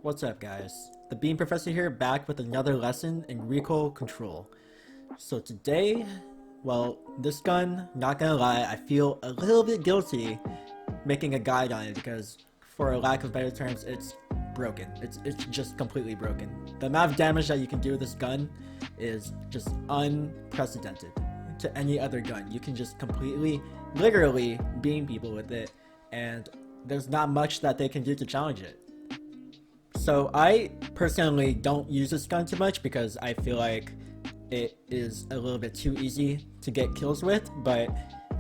What's up guys? The Bean Professor here, back with another lesson in recoil control. So today, well, this gun, not gonna lie, I feel a little bit guilty making a guide on it because for a lack of better terms, it's broken. It's just completely broken. The amount of damage that you can do with this gun is just unprecedented to any other gun. You can just completely, literally beam people with it, and there's not much that they can do to challenge it. So I personally don't use this gun too much because I feel like it is a little bit too easy to get kills with, but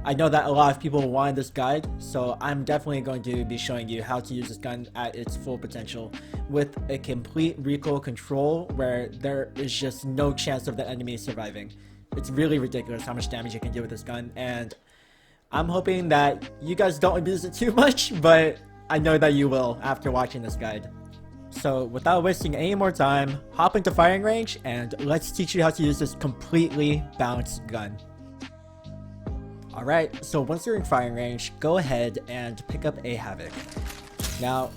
I know that a lot of people wanted this guide, so I'm definitely going to be showing you how to use this gun at its full potential with a complete recoil control where there is just no chance of the enemy surviving. It's really ridiculous how much damage you can do with this gun, and I'm hoping that you guys don't abuse it too much, but I know that you will after watching this guide. So without wasting any more time, hop into firing range and let's teach you how to use this completely balanced gun. Alright, so once you're in firing range, go ahead and pick up a Havoc. Now,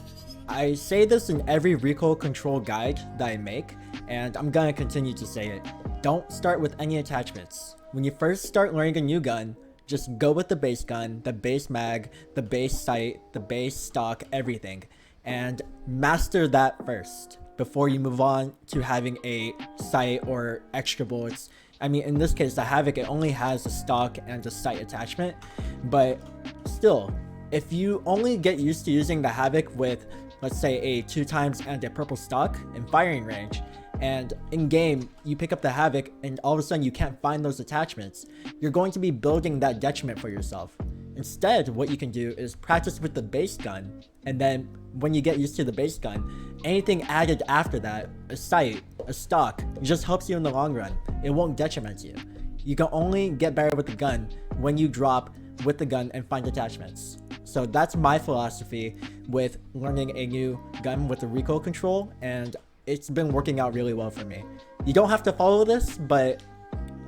I say this in every recoil control guide that I make, and I'm gonna continue to say it. Don't start with any attachments. When you first start learning a new gun, just go with the base gun, the base mag, the base sight, the base stock, everything. And master that first before you move on to having a sight or extra bullets. I mean, in this case, the Havoc, it only has a stock and a sight attachment, but still, if you only get used to using the Havoc with, let's say, a 2x and a purple stock in firing range, and in game you pick up the Havoc and all of a sudden you can't find those attachments, you're going to be building that detriment for yourself. Instead, what you can do is practice with the base gun, and then when you get used to the base gun, anything added after that, a sight, a stock, just helps you in the long run. It won't detriment you. You can only get better with the gun when you drop with the gun and find attachments. So that's my philosophy with learning a new gun with the recoil control, and it's been working out really well for me. You don't have to follow this, but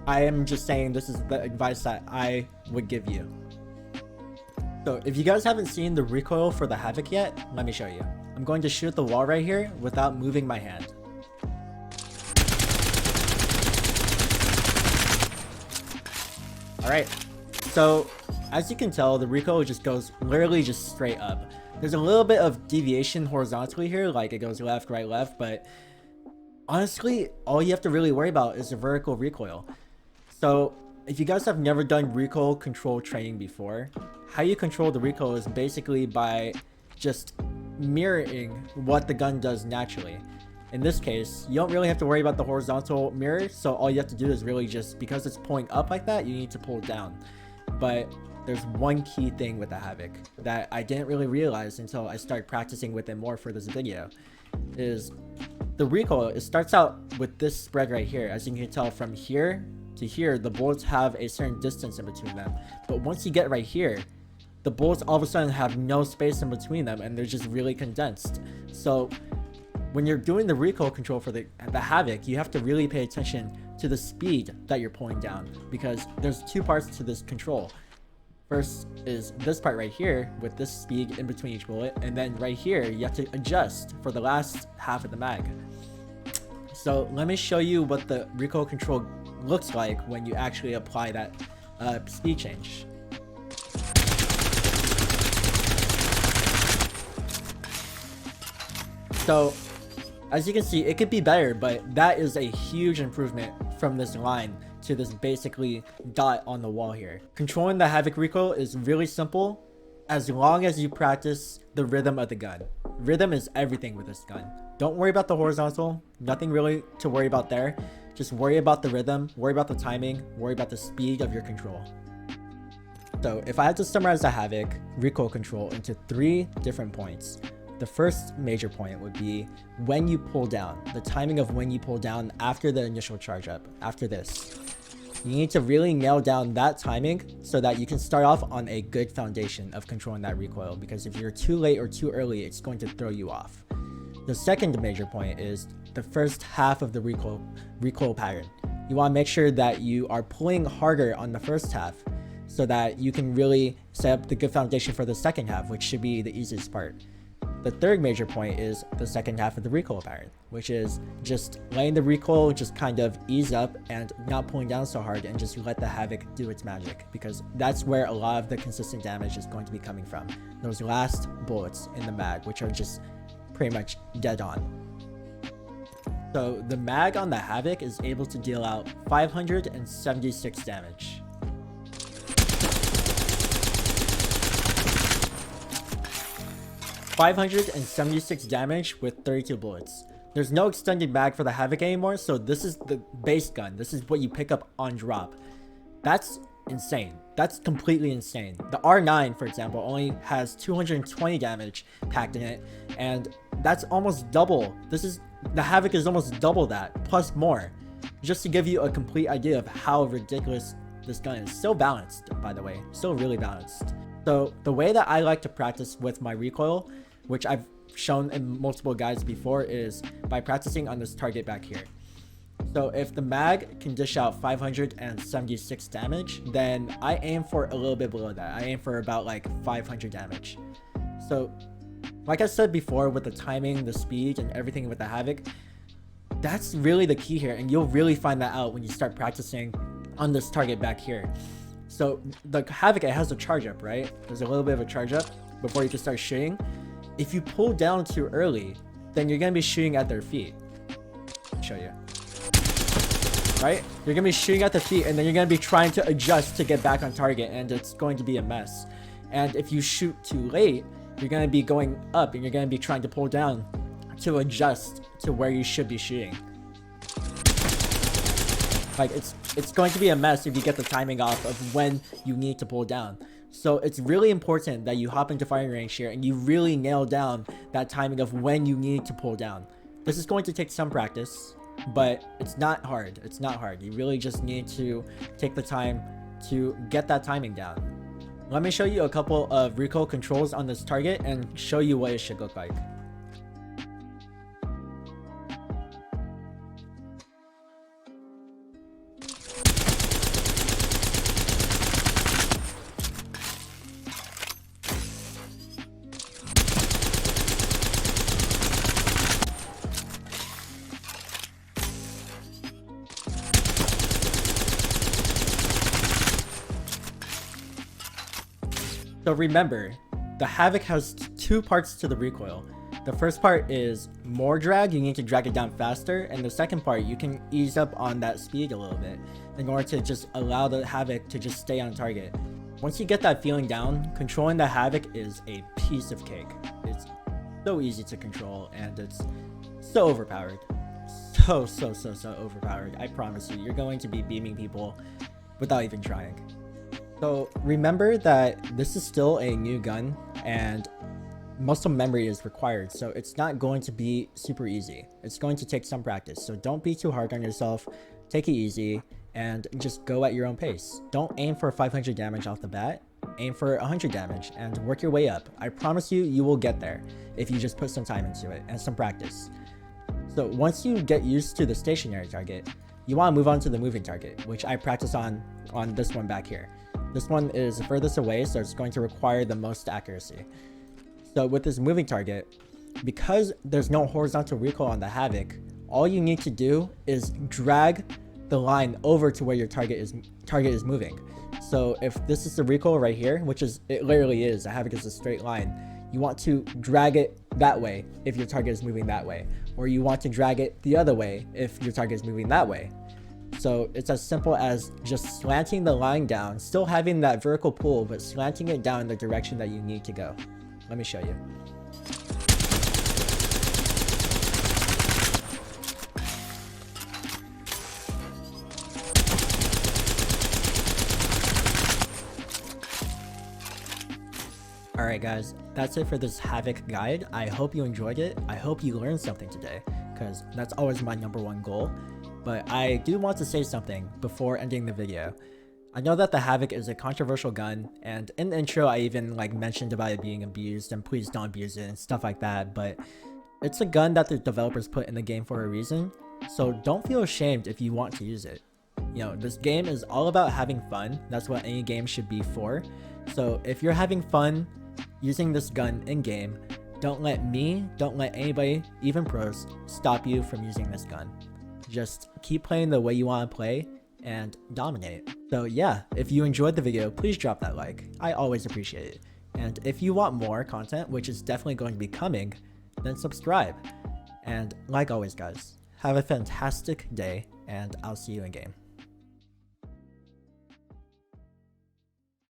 I am just saying this is the advice that I would give you. So if you guys haven't seen the recoil for the Havoc yet, let me show you. I'm going to shoot the wall right here without moving my hand. Alright, so as you can tell, the recoil just goes literally just straight up. There's a little bit of deviation horizontally here, like it goes left, right, left, but honestly, all you have to really worry about is the vertical recoil. So if you guys have never done recoil control training before, how you control the recoil is basically by just mirroring what the gun does naturally. In this case, you don't really have to worry about the horizontal mirror, so all you have to do is really just, because it's pulling up like that, you need to pull it down. But there's one key thing with the Havoc that I didn't really realize until I started practicing with it more for this video, is the recoil, it starts out with this spread right here. As you can tell, from here to here, the bullets have a certain distance in between them. But once you get right here, the bullets all of a sudden have no space in between them and they're just really condensed. So when you're doing the recoil control for the Havoc, you have to really pay attention to the speed that you're pulling down, because there's two parts to this control. First is this part right here with this speed in between each bullet, and then right here you have to adjust for the last half of the mag. So let me show you what the recoil control looks like when you actually apply that speed change. So as you can see, it could be better, but that is a huge improvement from this line to this basically dot on the wall here. Controlling the Havoc recoil is really simple as long as you practice the rhythm of the gun. Rhythm is everything with this gun. Don't worry about the horizontal, nothing really to worry about there. Just worry about the rhythm, worry about the timing, worry about the speed of your control. So if I had to summarize the Havoc recoil control into 3 different points, the first major point would be when you pull down, the timing of when you pull down after the initial charge up, after this. You need to really nail down that timing so that you can start off on a good foundation of controlling that recoil, because if you're too late or too early, it's going to throw you off. The second major point is the first half of the recoil pattern. You want to make sure that you are pulling harder on the first half so that you can really set up the good foundation for the second half, which should be the easiest part. The third major point is the second half of the recoil pattern, which is just letting the recoil just kind of ease up and not pulling down so hard and just let the Havoc do its magic, because that's where a lot of the consistent damage is going to be coming from. Those last bullets in the mag, which are just pretty much dead on. So the mag on the Havoc is able to deal out 576 damage. $576 damage with 32 bullets. There's no extended mag for the Havoc anymore, so this is the base gun. This is what you pick up on drop. That's insane. That's completely insane. The R9, for example, only has 220 damage packed in it, and that's almost double. The Havoc is almost double that, plus more. Just to give you a complete idea of how ridiculous this gun is. Still balanced, by the way. Still really balanced. So the way that I like to practice with my recoil, which I've shown in multiple guides before, is by practicing on this target back here. So if the mag can dish out 576 damage, then I aim for a little bit below that. I aim for about like 500 damage. So like I said before, with the timing, the speed, and everything with the Havoc, that's really the key here, and you'll really find that out when you start practicing on this target back here. So the Havoc, it has a charge up, right? There's a little bit of a charge up before you can start shooting. If you pull down too early, then you're gonna be shooting at their feet. I'll show you. Right? You're gonna be shooting at the feet, and then you're gonna be trying to adjust to get back on target, and it's going to be a mess. And if you shoot too late, you're gonna be going up, and you're gonna be trying to pull down to adjust to where you should be shooting. Like, it's going to be a mess if you get the timing off of when you need to pull down. So it's really important that you hop into firing range here and you really nail down that timing of when you need to pull down. This is going to take some practice, but it's not hard. It's not hard. You really just need to take the time to get that timing down. Let me show you a couple of recoil controls on this target and show you what it should look like. So remember, the Havoc has two parts to the recoil. The first part is more drag, you need to drag it down faster, and the second part, you can ease up on that speed a little bit in order to just allow the Havoc to just stay on target. Once you get that feeling down, controlling the Havoc is a piece of cake. It's so easy to control, and it's so overpowered. So overpowered. I promise you, you're going to be beaming people without even trying. So remember that this is still a new gun and muscle memory is required, so it's not going to be super easy. It's going to take some practice, so don't be too hard on yourself. Take it easy and just go at your own pace. Don't aim for 500 damage off the bat. Aim for 100 damage and work your way up. I promise you, you will get there if you just put some time into it and some practice. So once you get used to the stationary target, you want to move on to the moving target, which I practice on this one back here. This one is furthest away, so it's going to require the most accuracy. So with this moving target, because there's no horizontal recoil on the Havoc, all you need to do is drag the line over to where your target is moving. So if this is the recoil right here, which is, it literally is, the Havoc is a straight line, you want to drag it that way if your target is moving that way, or you want to drag it the other way if your target is moving that way. So it's as simple as just slanting the line down, still having that vertical pull, but slanting it down in the direction that you need to go. Let me show you. Alright guys, that's it for this Havoc guide. I hope you enjoyed it. I hope you learned something today, because that's always my #1 goal. But I do want to say something before ending the video. I know that the Havoc is a controversial gun, and in the intro I even mentioned about it being abused and please don't abuse it and stuff like that, but it's a gun that the developers put in the game for a reason, so don't feel ashamed if you want to use it. You know, this game is all about having fun. That's what any game should be for. So if you're having fun using this gun in game, Don't let me, don't let anybody, even pros, stop you from using this gun. Just keep playing the way you want to play and dominate. So yeah, if you enjoyed the video, please drop that like. I always appreciate it. And if you want more content, which is definitely going to be coming, then subscribe. And like always guys, have a fantastic day and I'll see you in game.